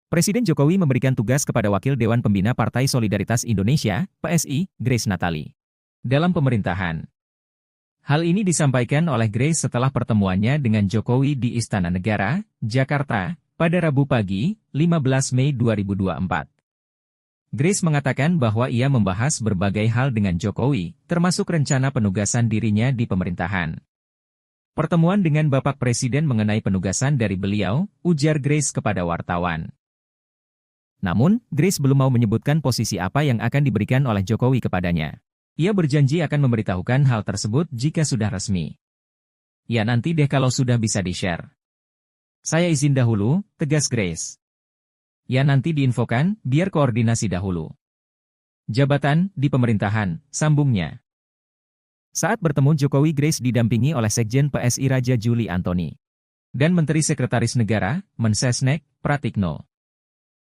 Presiden Jokowi memberikan tugas kepada Wakil Dewan Pembina Partai Solidaritas Indonesia, PSI, Grace Natali, dalam pemerintahan. Hal ini disampaikan oleh Grace setelah pertemuannya dengan Jokowi di Istana Negara, Jakarta, pada Rabu pagi, 15 Mei 2024. Grace mengatakan bahwa ia membahas berbagai hal dengan Jokowi, termasuk rencana penugasan dirinya di pemerintahan. Pertemuan dengan Bapak Presiden mengenai penugasan dari beliau, ujar Grace kepada wartawan. Namun, Grace belum mau menyebutkan posisi apa yang akan diberikan oleh Jokowi kepadanya. Ia berjanji akan memberitahukan hal tersebut jika sudah resmi. Ya nanti deh kalau sudah bisa di-share. Saya izin dahulu, tegas Grace. Ya nanti diinfokan, biar koordinasi dahulu. Jabatan, di pemerintahan, sambungnya. Saat bertemu Jokowi, Grace didampingi oleh Sekjen PSI Raja Juli Antoni. Dan Menteri Sekretaris Negara, Mensesnek, Pratikno.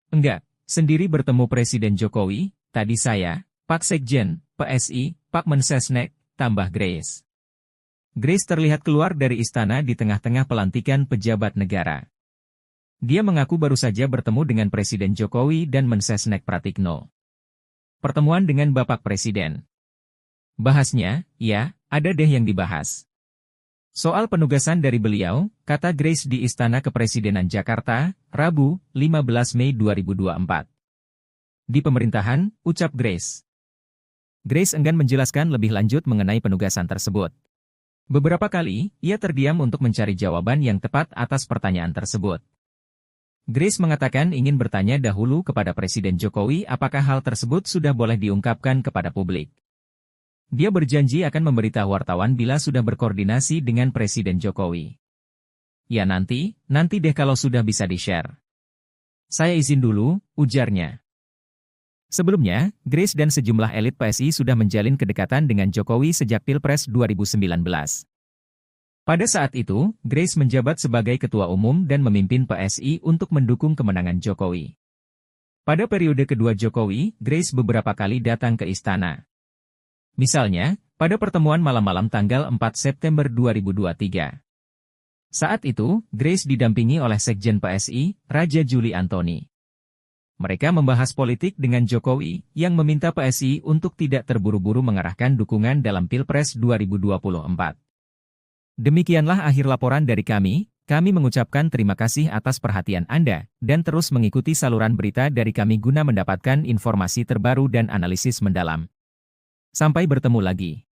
Enggak, sendiri bertemu Presiden Jokowi, tadi saya, Pak Sekjen, PSI, Pak Mensesnek, tambah Grace. Grace terlihat keluar dari istana di tengah-tengah pelantikan pejabat negara. Dia mengaku baru saja bertemu dengan Presiden Jokowi dan Mensesnek Pratikno. Pertemuan dengan Bapak Presiden. Bahasnya, ya, ada deh yang dibahas. Soal penugasan dari beliau, kata Grace di Istana Kepresidenan Jakarta, Rabu, 15 Mei 2024. Di pemerintahan, ucap Grace. Grace enggan menjelaskan lebih lanjut mengenai penugasan tersebut. Beberapa kali, ia terdiam untuk mencari jawaban yang tepat atas pertanyaan tersebut. Grace mengatakan ingin bertanya dahulu kepada Presiden Jokowi apakah hal tersebut sudah boleh diungkapkan kepada publik. Dia berjanji akan memberitahu wartawan bila sudah berkoordinasi dengan Presiden Jokowi. Ya nanti deh kalau sudah bisa di-share. Saya izin dulu, ujarnya. Sebelumnya, Grace dan sejumlah elit PSI sudah menjalin kedekatan dengan Jokowi sejak Pilpres 2019. Pada saat itu, Grace menjabat sebagai Ketua Umum dan memimpin PSI untuk mendukung kemenangan Jokowi. Pada periode kedua Jokowi, Grace beberapa kali datang ke istana. Misalnya, pada pertemuan malam-malam tanggal 4 September 2023. Saat itu, Grace didampingi oleh Sekjen PSI, Raja Juli Antoni. Mereka membahas politik dengan Jokowi, yang meminta PSI untuk tidak terburu-buru mengarahkan dukungan dalam Pilpres 2024. Demikianlah akhir laporan dari kami mengucapkan terima kasih atas perhatian Anda, dan terus mengikuti saluran berita dari kami guna mendapatkan informasi terbaru dan analisis mendalam. Sampai bertemu lagi.